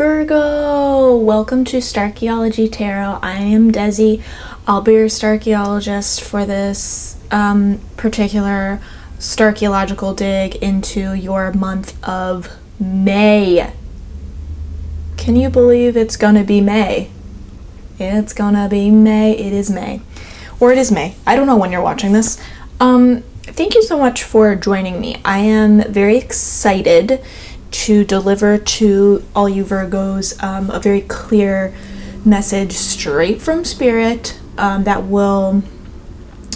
Virgo! Welcome to Starchaeology Tarot. I am Desi. I'll be your Starchaeologist for this particular Starchaeological dig into your month of May. Can you believe it's gonna be May? It's gonna be May. It is May. Or it is May. I don't know when you're watching this. Thank you so much for joining me. I am very excited to deliver to all you Virgos a very clear message straight from Spirit that will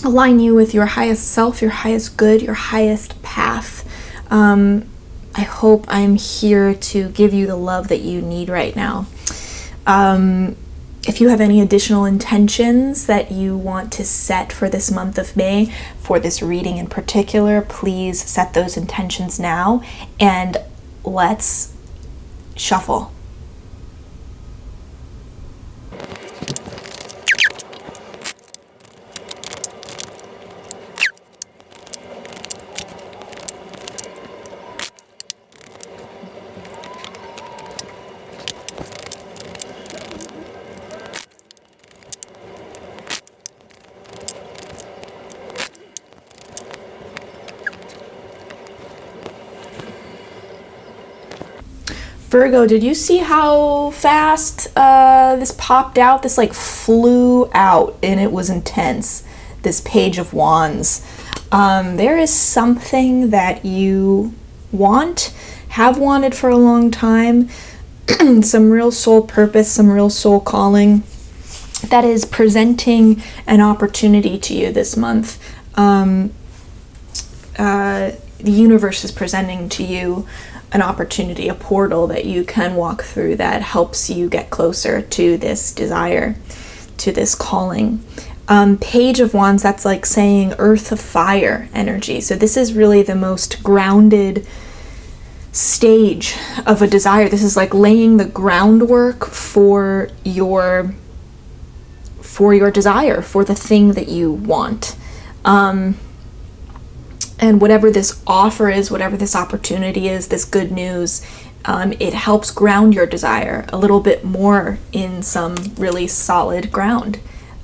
align you with your highest self, your highest good, your highest path. I hope I'm here to give you the love that you need right now. If you have any additional intentions that you want to set for this month of May, for this reading in particular, please set those intentions now and let's shuffle. Virgo, did you see how fast this popped out? This like flew out and it was intense. This Page of Wands. There is something that you have wanted for a long time, some real soul purpose, some real soul calling that is presenting an opportunity to you this month. The universe is presenting to you an opportunity, a portal that you can walk through that helps you get closer to this desire, to this calling. Page of Wands, that's like saying earth of fire energy. So this is really the most grounded stage of a desire. This is like laying the groundwork for your desire, for the thing that you want. And whatever this offer is, whatever this opportunity is, this good news, it helps ground your desire a little bit more in some really solid ground.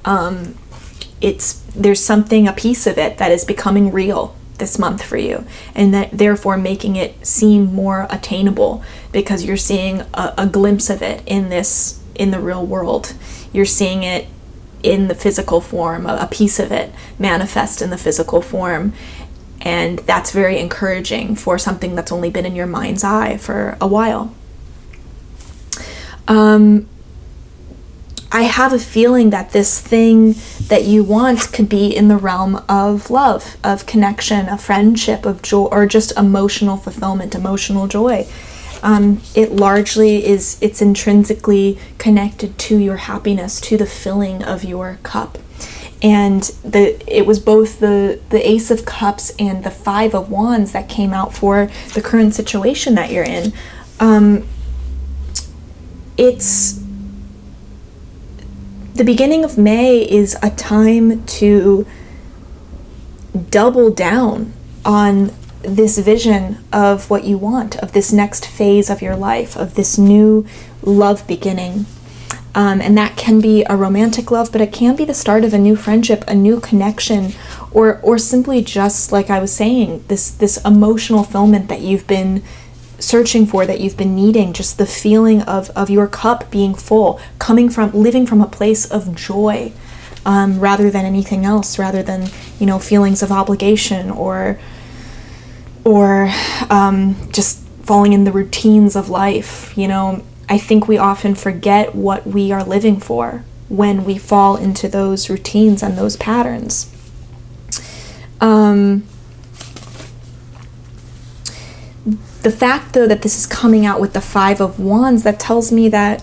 There's something, a piece of it that is becoming real this month for you, and that therefore making it seem more attainable because you're seeing a glimpse of it in the real world. You're seeing it in the physical form, a piece of it manifest in the physical form. And that's very encouraging for something that's only been in your mind's eye for a while. I have a feeling that this thing that you want could be in the realm of love, of connection, of friendship, of joy, or just emotional fulfillment, emotional joy. It largely it's intrinsically connected to your happiness, to the filling of your cup. And it was both the Ace of Cups and the Five of Wands that came out for the current situation that you're in. It's the beginning of May is a time to double down on this vision of what you want, of this next phase of your life, of this new love beginning. And that can be a romantic love, but it can be the start of a new friendship, a new connection, or simply just, like I was saying, this emotional fulfillment that you've been searching for, that you've been needing, just the feeling of your cup being full, living from a place of joy, rather than anything else, rather than, feelings of obligation or just falling in the routines of life, I think we often forget what we are living for when we fall into those routines and those patterns. The fact, though, that this is coming out with the Five of Wands, that tells me that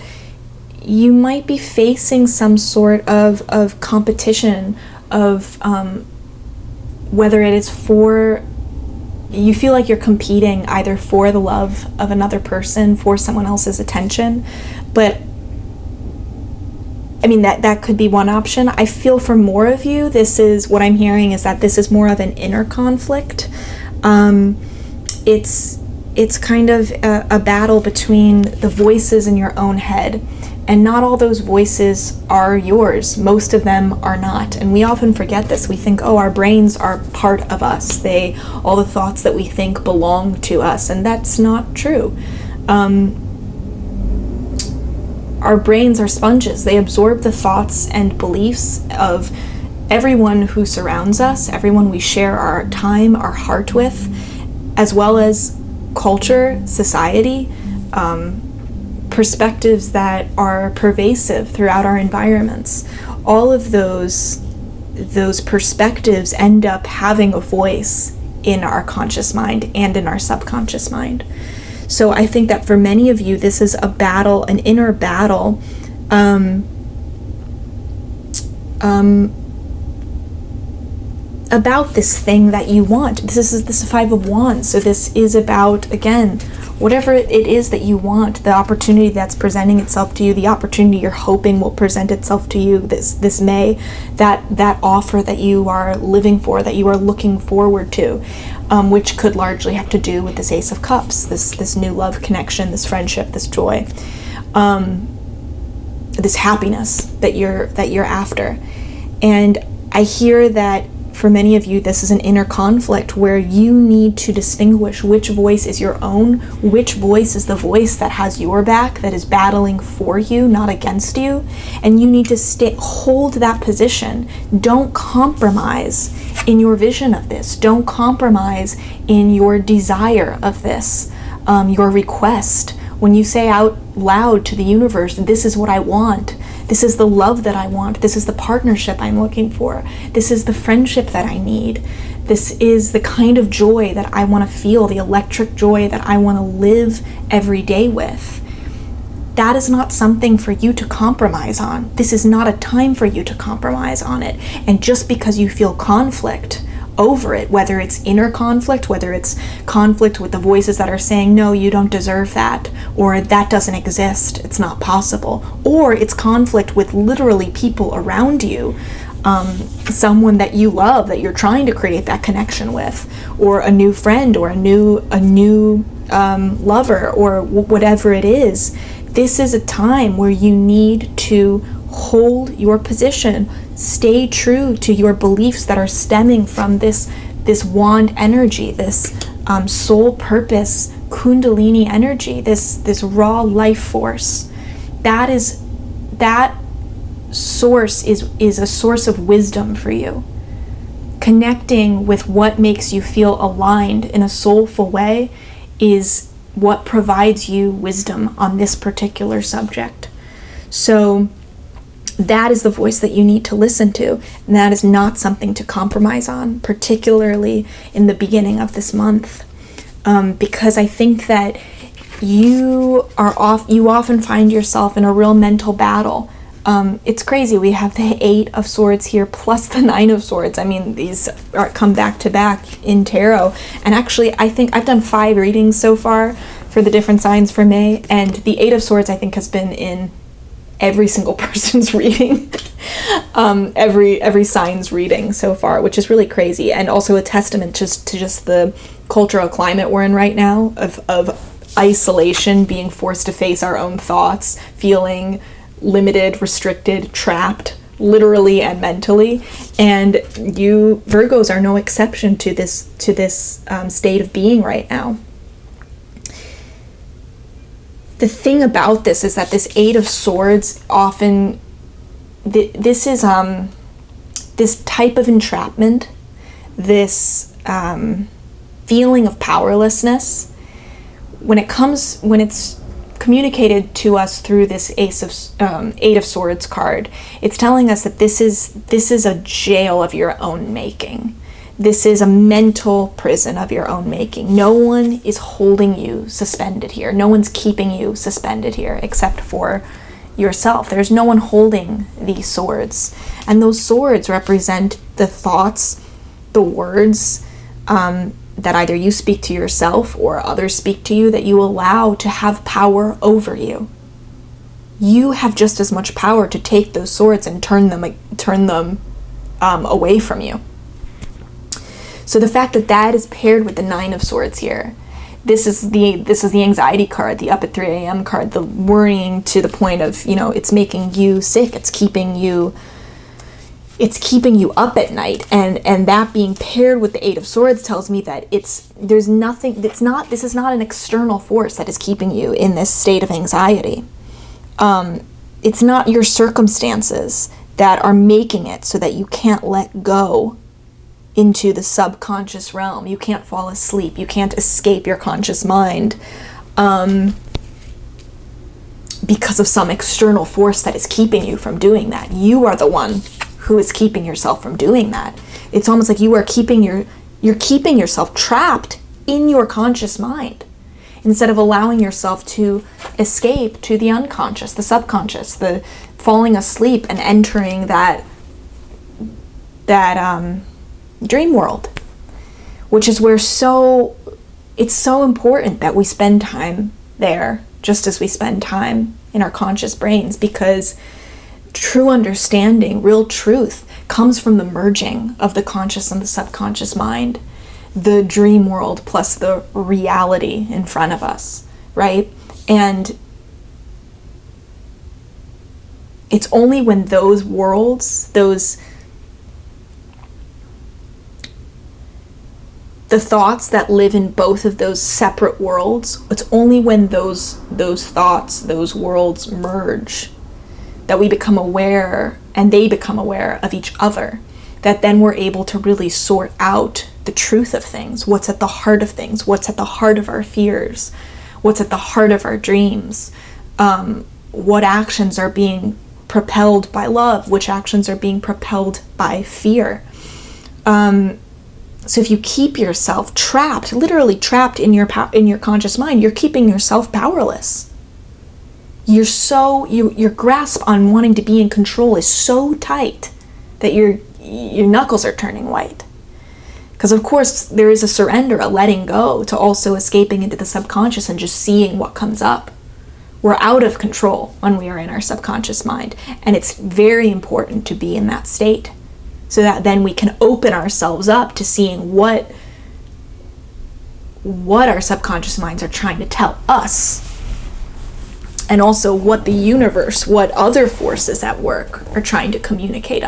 you might be facing some sort of competition, of whether it is you feel like you're competing either for the love of another person, for someone else's attention. But I mean, that could be one option. I feel for more of you, what I'm hearing is that this is more of an inner conflict. It's it's kind of a battle between the voices in your own head. And not all those voices are yours. Most of them are not. And we often forget this. We think, oh, our brains are part of us. All the thoughts that we think belong to us. And that's not true. Our brains are sponges. They absorb the thoughts and beliefs of everyone who surrounds us, everyone we share our time, our heart with, as well as culture, society, perspectives that are pervasive throughout our environments. All of those perspectives end up having a voice in our conscious mind and in our subconscious mind. So I think that for many of you, this is a battle, an inner battle, about this thing that you want. This is Five of Wands. So this is about, again, whatever it is that you want, the opportunity that's presenting itself to you, the opportunity you're hoping will present itself to you this May, that offer that you are living for, that you are looking forward to, which could largely have to do with this Ace of Cups, this new love connection, this friendship, this joy, this happiness that you're after. And I hear that for many of you, this is an inner conflict where you need to distinguish which voice is your own, which voice is the voice that has your back, that is battling for you, not against you. And you need to hold that position. Don't compromise in your vision of this. Don't compromise in your desire of this, your request. When you say out loud to the universe, this is what I want. This is the love that I want. This is the partnership I'm looking for. This is the friendship that I need. This is the kind of joy that I want to feel, the electric joy that I want to live every day with. That is not something for you to compromise on. This is not a time for you to compromise on it. And just because you feel conflict over it, whether it's inner conflict, whether it's conflict with the voices that are saying, no, you don't deserve that, or that doesn't exist, it's not possible, or it's conflict with literally people around you, someone that you love, that you're trying to create that connection with, or a new friend, or a new lover, or whatever it is. This is a time where you need to hold your position. Stay true to your beliefs that are stemming from this wand energy, this soul purpose, kundalini energy, this raw life force. That source is a source of wisdom for you. Connecting with what makes you feel aligned in a soulful way is what provides you wisdom on this particular subject. So that is the voice that you need to listen to, and that is not something to compromise on, particularly in the beginning of this month, because I think that you often find yourself in a real mental battle. It's crazy. We have the Eight of Swords here plus the Nine of Swords. I mean, these come back to back in tarot, and actually I think I've done 5 readings so far for the different signs for May, and the Eight of Swords I think has been in every single person's reading, every sign's reading so far, which is really crazy, and also a testament to just the cultural climate we're in right now of isolation, being forced to face our own thoughts, feeling limited, restricted, trapped, literally and mentally. And you Virgos are no exception to this state of being right now. The thing about this is that this Eight of Swords often, this is this type of entrapment, this feeling of powerlessness, when it's communicated to us through this Eight of Swords card, it's telling us that this is a jail of your own making. This is a mental prison of your own making. No one is holding you suspended here. No one's keeping you suspended here except for yourself. There's no one holding these swords. And those swords represent the thoughts, the words that either you speak to yourself or others speak to you, that you allow to have power over you. You have just as much power to take those swords and turn them away from you. So the fact that is paired with the Nine of Swords here, this is the anxiety card, the up at 3 a.m. card, the worrying to the point of, it's making you sick. It's keeping you up at night. And that being paired with the 8 of Swords tells me that this is not an external force that is keeping you in this state of anxiety. It's not your circumstances that are making it so that you can't let go into the subconscious realm. You can't fall asleep. You can't escape your conscious mind because of some external force that is keeping you from doing that. You are the one who is keeping yourself from doing that. It's almost like you're keeping yourself trapped in your conscious mind instead of allowing yourself to escape to the unconscious, the subconscious, the falling asleep and entering that dream world, which is where it's so important that we spend time there, just as we spend time in our conscious brains, because true understanding, real truth, comes from the merging of the conscious and the subconscious mind, the dream world plus the reality in front of us, right? And it's only when those worlds, the thoughts that live in both of those separate worlds, it's only when those thoughts, those worlds merge, that we become aware and they become aware of each other, that then we're able to really sort out the truth of things, what's at the heart of things, what's at the heart of our fears, what's at the heart of our dreams, what actions are being propelled by love, which actions are being propelled by fear. So if you keep yourself trapped, literally trapped in your conscious mind, you're keeping yourself powerless. Your grasp on wanting to be in control is so tight that your knuckles are turning white. Because of course there is a surrender, a letting go, to also escaping into the subconscious and just seeing what comes up. We're out of control when we are in our subconscious mind, and it's very important to be in that state, so that then we can open ourselves up to seeing what our subconscious minds are trying to tell us, and also what the universe, what other forces at work are trying to communicate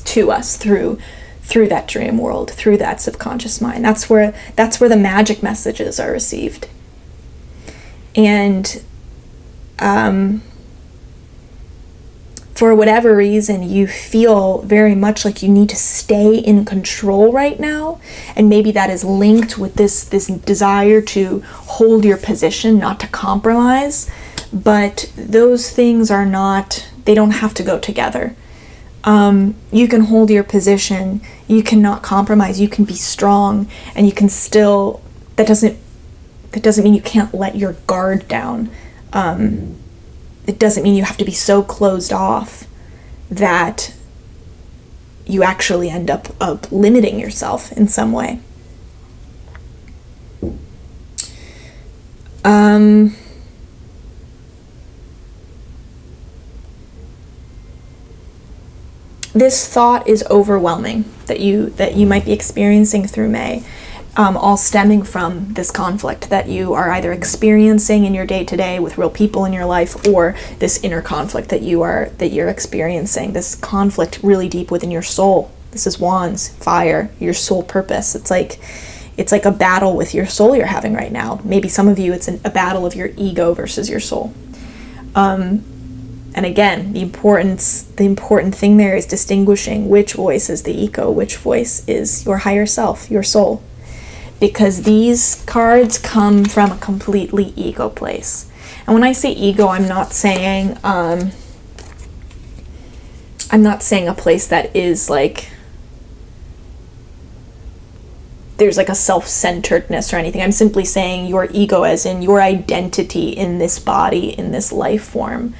to us through that dream world, through that subconscious mind. That's where the magic messages are received. And for whatever reason, you feel very much like you need to stay in control right now, and maybe that is linked with this desire to hold your position, not to compromise. But those things they don't have to go together. You can hold your position, you cannot compromise, you can be strong, and you can still, that doesn't mean you can't let your guard down. It doesn't mean you have to be so closed off that you actually end up limiting yourself in some way. This thought is overwhelming that you might be experiencing through May, all stemming from this conflict that you are either experiencing in your day-to-day with real people in your life, or this inner conflict that you're experiencing, this conflict really deep within your soul. This is Wands, fire, your soul purpose. It's like a battle with your soul you're having right now. Maybe some of you, it's a battle of your ego versus your soul. And again, the important thing there is distinguishing which voice is the ego, which voice is your higher self, your soul. Because these cards come from a completely ego place. And when I say ego, I'm not saying a place that is like, there's like a self-centeredness or anything. I'm simply saying your ego as in your identity in this body, in this life form,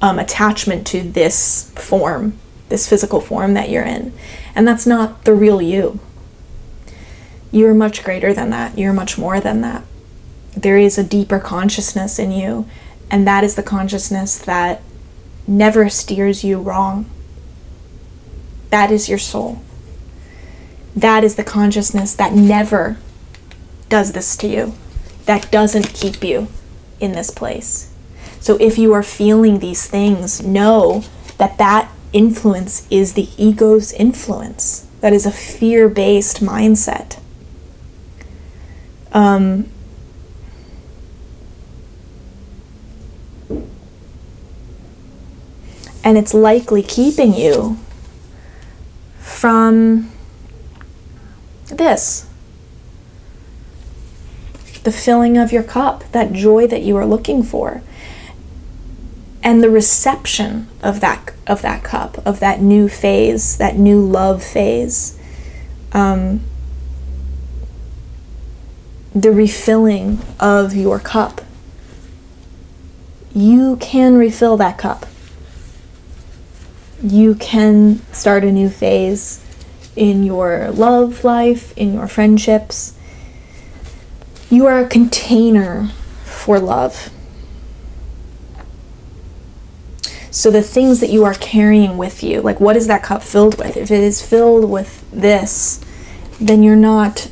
attachment to this form, this physical form that you're in. And that's not the real you. You're much greater than that. You're much more than that. There is a deeper consciousness in you, and that is the consciousness that never steers you wrong. That is your soul. That is the consciousness that never does this to you, that doesn't keep you in this place. So if you are feeling these things, know that that influence is the ego's influence. That is a fear-based mindset. And it's likely keeping you from this. The filling of your cup, that joy that you are looking for. And the reception of that cup, of that new phase, that new love phase. The refilling of your cup. You can refill that cup. You can start a new phase in your love life, in your friendships. You are a container for love. So the things that you are carrying with you, like what is that cup filled with? If it is filled with this, then you're not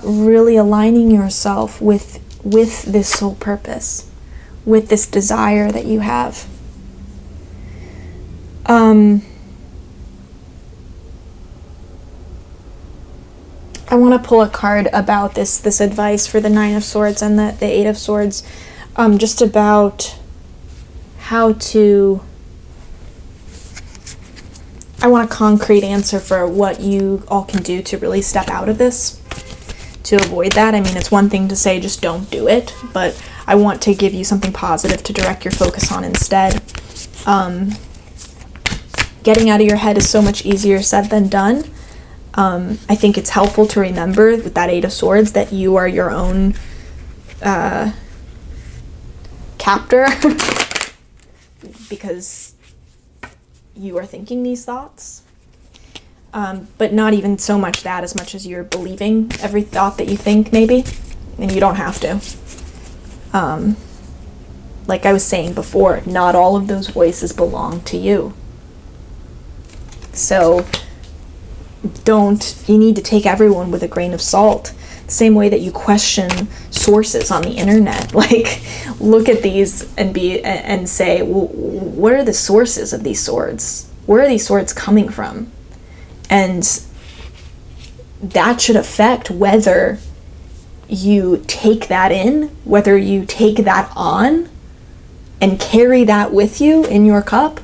really aligning yourself with this soul purpose, with this desire that you have. I want to pull a card about this advice for the Nine of Swords and the Eight of Swords, just about how to... I want a concrete answer for what you all can do to really step out of this, to avoid that. I mean, it's one thing to say just don't do it, but I want to give you something positive to direct your focus on instead. Getting out of your head is so much easier said than done. I think it's helpful to remember with that Eight of Swords that you are your own captor because you are thinking these thoughts. But not even so much that as much as you're believing every thought that you think, maybe. And you don't have to. Like I was saying before, not all of those voices belong to you. So you need to take everyone with a grain of salt. The same way that you question sources on the internet. Like, look at these and say, well, what are the sources of these swords? Where are these swords coming from? And that should affect whether you take that in, whether you take that on and carry that with you in your cup,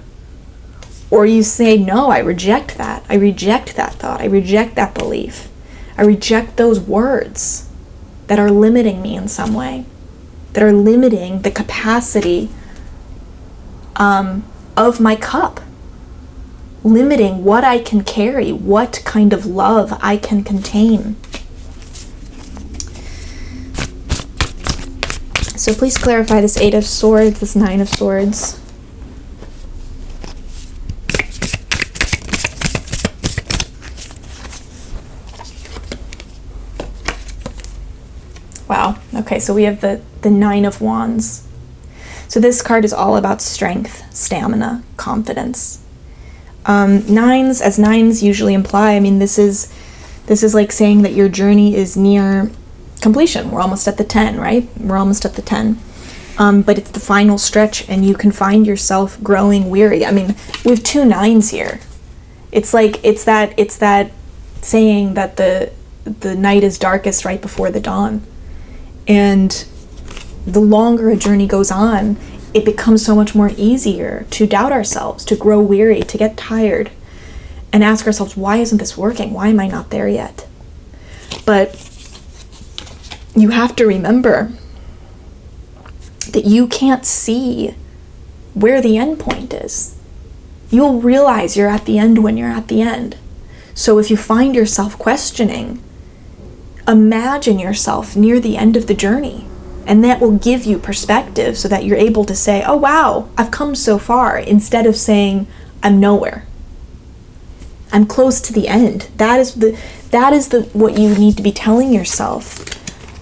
or you say, no, I reject that. I reject that thought. I reject that belief. I reject those words that are limiting me in some way, that are limiting the capacity of my cup, limiting what I can carry, what kind of love I can contain. So please clarify this Eight of Swords, this Nine of Swords. Wow. Okay, so we have the Nine of Wands. So this card is all about strength, stamina, confidence. Nines, as nines usually imply, I mean, this is like saying that your journey is near completion. We're almost at the 10, right? We're almost at the 10. But it's the final stretch, and you can find yourself growing weary. I mean, we have two nines here. It's that saying that the night is darkest right before the dawn. And the longer a journey goes on, it becomes so much more easier to doubt ourselves, to grow weary, to get tired, and ask ourselves, why isn't this working? Why am I not there yet? But you have to remember that you can't see where the end point is. You'll realize you're at the end when you're at the end. So if you find yourself questioning, imagine yourself near the end of the journey, and that will give you perspective so that you're able to say, oh wow, I've come so far, instead of saying, I'm nowhere. I'm close to the end. That is what you need to be telling yourself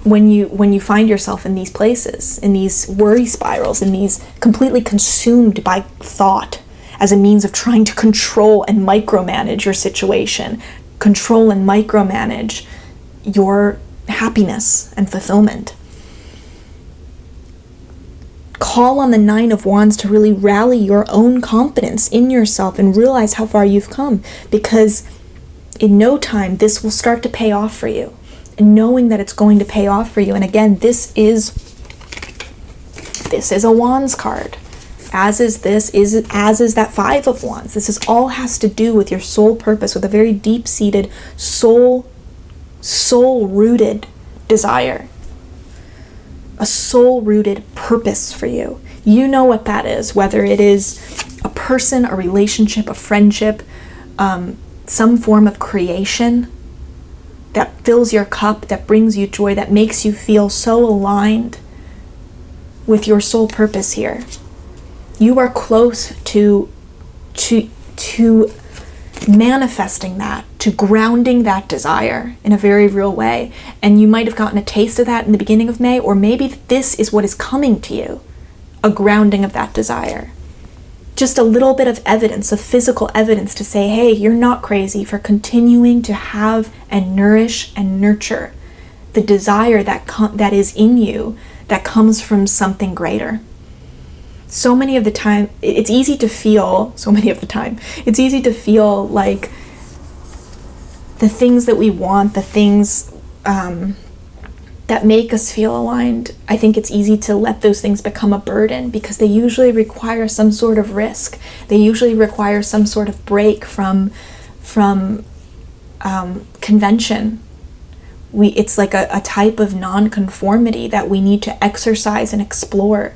when you find yourself in these places, in these worry spirals, in these completely consumed by thought as a means of trying to control and micromanage your situation, control and micromanage your happiness and fulfillment. Call on the Nine of Wands to really rally your own confidence in yourself and realize how far you've come, because in no time this will start to pay off for you, and knowing that it's going to pay off for you. And again, this is a Wands card, as is that Five of Wands. This is all has to do with your soul purpose, with a very deep-seated soul-rooted desire, a soul-rooted purpose for you. You know what that is, whether it is a person, a relationship, a friendship, some form of creation that fills your cup, that brings you joy, that makes you feel so aligned with your soul purpose here. You are close to manifesting that, to grounding that desire in a very real way. And you might have gotten a taste of that in the beginning of May, or maybe this is what is coming to you, a grounding of that desire. Just a little bit of evidence, of physical evidence to say, hey, you're not crazy for continuing to have and nourish and nurture the desire that is in you, that comes from something greater. So many of the time, it's easy to feel like the things that we want, the things that make us feel aligned, I think it's easy to let those things become a burden, because they usually require some sort of risk. They usually require some sort of break from convention. It's like a type of non-conformity that we need to exercise and explore.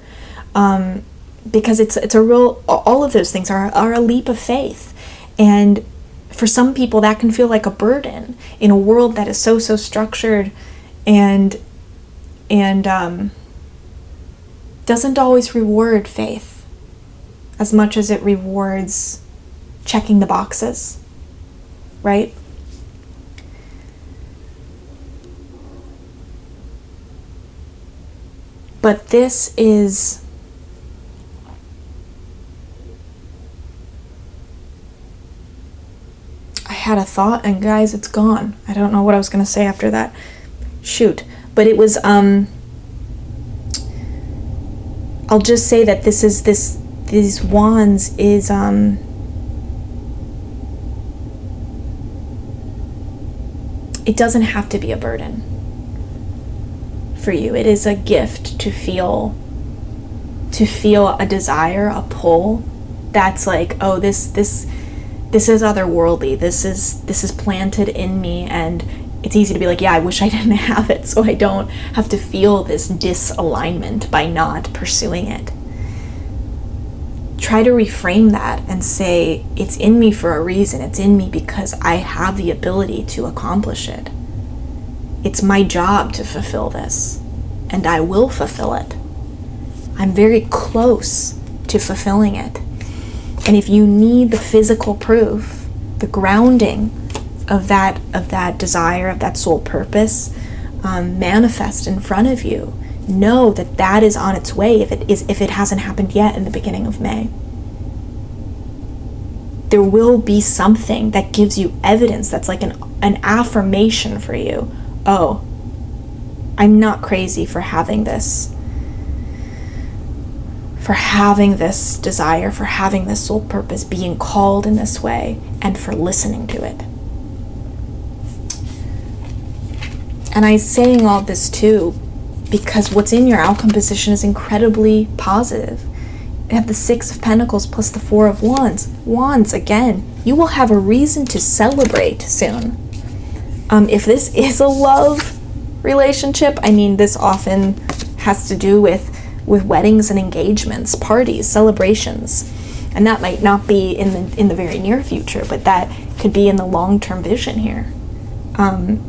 Because it's a real, all of those things are a leap of faith. And for some people that can feel like a burden in a world that is so structured and doesn't always reward faith as much as it rewards checking the boxes, right? But this is, I had a thought and guys, it's gone. I don't know what I was going to say after that. Shoot. But it was, I'll just say that these wands is, it doesn't have to be a burden for you. It is a gift to feel a desire, a pull that's like, oh, this is otherworldly. This is planted in me, and it's easy to be like, yeah, I wish I didn't have it, so I don't have to feel this disalignment by not pursuing it. Try to reframe that and say, it's in me for a reason. It's in me because I have the ability to accomplish it. It's my job to fulfill this, and I will fulfill it. I'm very close to fulfilling it. And if you need the physical proof, the grounding of that desire, of that soul purpose, manifest in front of you, know that is on its way if it hasn't happened yet in the beginning of May. There will be something that gives you evidence that's like an affirmation for you. Oh, I'm not crazy for having this desire, for having this soul purpose, being called in this way, and for listening to it. And I'm saying all this too because what's in your outcome position is incredibly positive. You have the Six of Pentacles plus the Four of Wands. Wands, again, you will have a reason to celebrate soon. If this is a love relationship, I mean, this often has to do with weddings and engagements, parties, celebrations. And that might not be in the very near future, but that could be in the long-term vision here.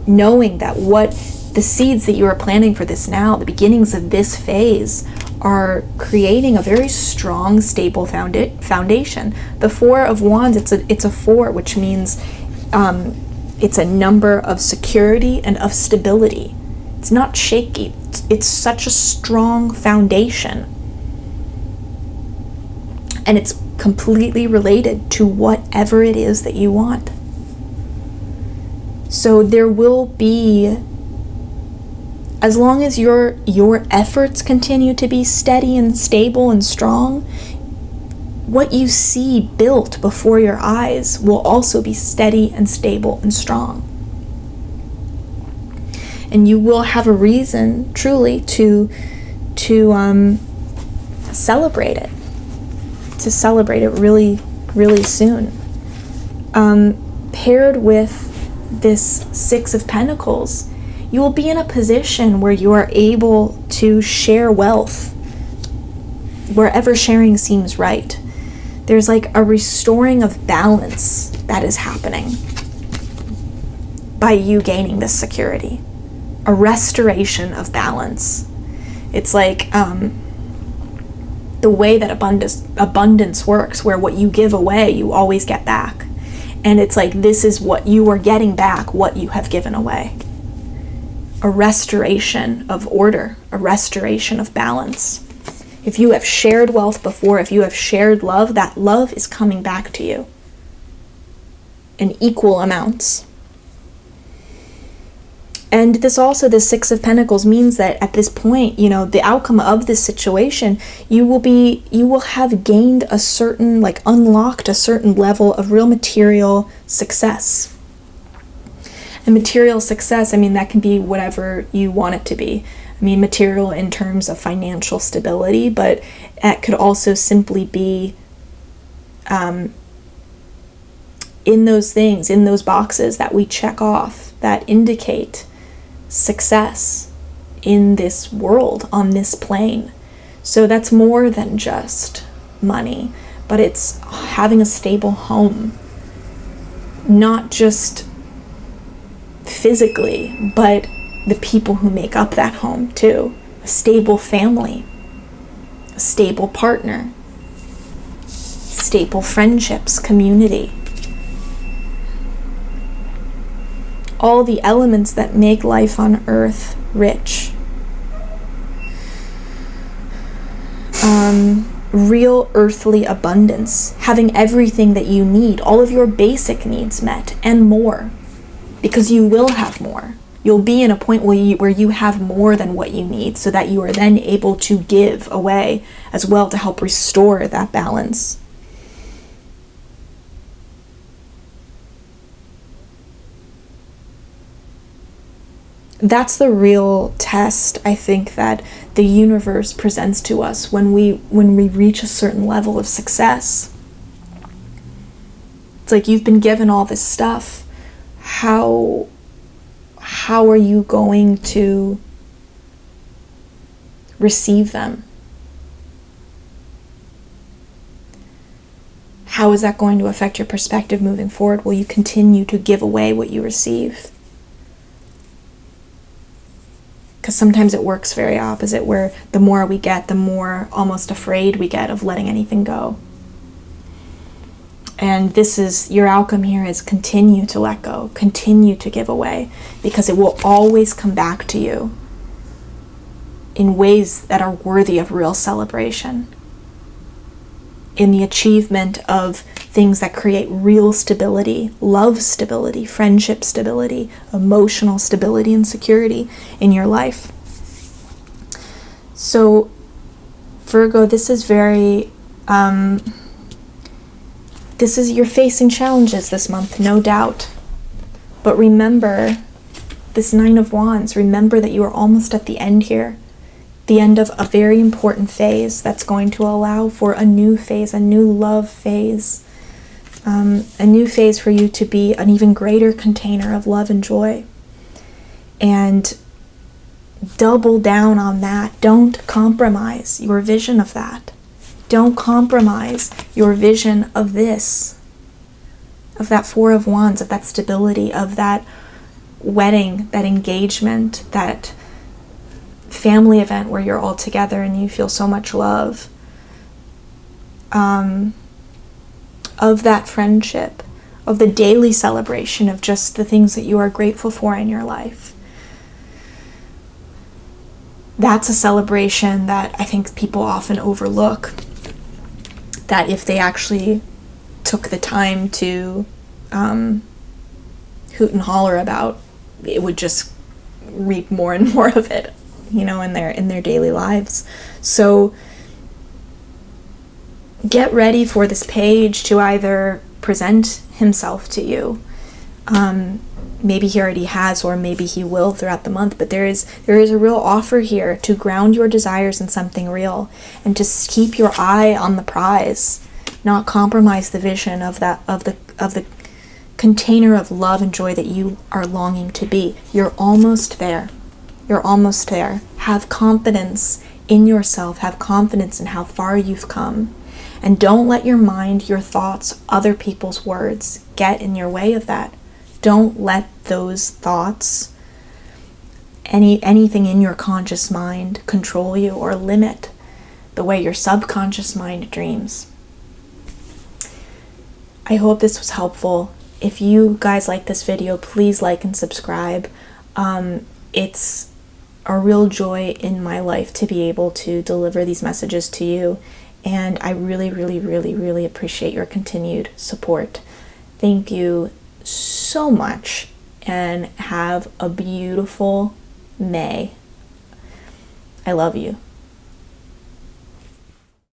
Knowing that what the seeds that you are planting for this now, the beginnings of this phase, are creating a very strong, stable foundation. The Four of Wands, it's a four, which means it's a number of security and of stability. It's not shaky. It's such a strong foundation. And it's completely related to whatever it is that you want. So there will be As long as your efforts continue to be steady and stable and strong, what you see built before your eyes will also be steady and stable and strong. And you will have a reason, truly, to celebrate it. To celebrate it really, really soon. Paired with this Six of Pentacles, you will be in a position where you are able to share wealth wherever sharing seems right. There's like a restoring of balance that is happening by you gaining this security. A restoration of balance. It's like the way that abundance works, where what you give away, you always get back. And it's like, this is what you are getting back, what you have given away. A restoration of order, a restoration of balance. If you have shared wealth before, if you have shared love, that love is coming back to you in equal amounts. And this Six of Pentacles means that at this point, the outcome of this situation, you will have gained a certain, unlocked a certain level of real material success. And material success, that can be whatever you want it to be. Material in terms of financial stability, but it could also simply be in those things, in those boxes that we check off that indicate success in this world, on this plane. So that's more than just money, but it's having a stable home, not just physically, but the people who make up that home too. A stable family, a stable partner, stable friendships, community. All the elements that make life on earth rich. Real earthly abundance, having everything that you need, all of your basic needs met, and more, because you will have more. You'll be in a point where you have more than what you need, so that you are then able to give away as well to help restore that balance. That's the real test, I think, that the universe presents to us when we reach a certain level of success. It's like, you've been given all this stuff. How are you going to receive them? How is that going to affect your perspective moving forward? Will you continue to give away what you receive? Because sometimes it works very opposite, where the more we get, the more almost afraid we get of letting anything go. And this is, your outcome here is continue to let go, continue to give away, because it will always come back to you in ways that are worthy of real celebration. In the achievement of things that create real stability, love stability, friendship stability, emotional stability and security in your life. So, Virgo, this is very, you're facing challenges this month, no doubt. But remember, this Nine of Wands, remember that you are almost at the end here. The end of a very important phase that's going to allow for a new phase, a new love phase, a new phase for you to be an even greater container of love and joy. And double down on that. Don't compromise your vision of that. Don't compromise your vision of this, of that Four of Wands, of that stability, of that wedding, that engagement, that family event where you're all together and you feel so much love, of that friendship, of the daily celebration of just the things that you are grateful for in your life. That's a celebration that I think people often overlook, that if they actually took the time to hoot and holler about, it would just reap more and more of it, you know, in their daily lives. So get ready for this page to either present himself to you. Maybe he already has, or maybe he will throughout the month, but there is a real offer here to ground your desires in something real and to keep your eye on the prize, not compromise the vision of the container of love and joy that you are longing to be. You're almost there. You're almost there. Have confidence in yourself. Have confidence in how far you've come. And don't let your mind, your thoughts, other people's words get in your way of that. Don't let those thoughts, anything in your conscious mind, control you or limit the way your subconscious mind dreams. I hope this was helpful. If you guys like this video, please like and subscribe. It's a real joy in my life to be able to deliver these messages to you, and I really, really, really, really appreciate your continued support. Thank you so much, and have a beautiful May. I love you.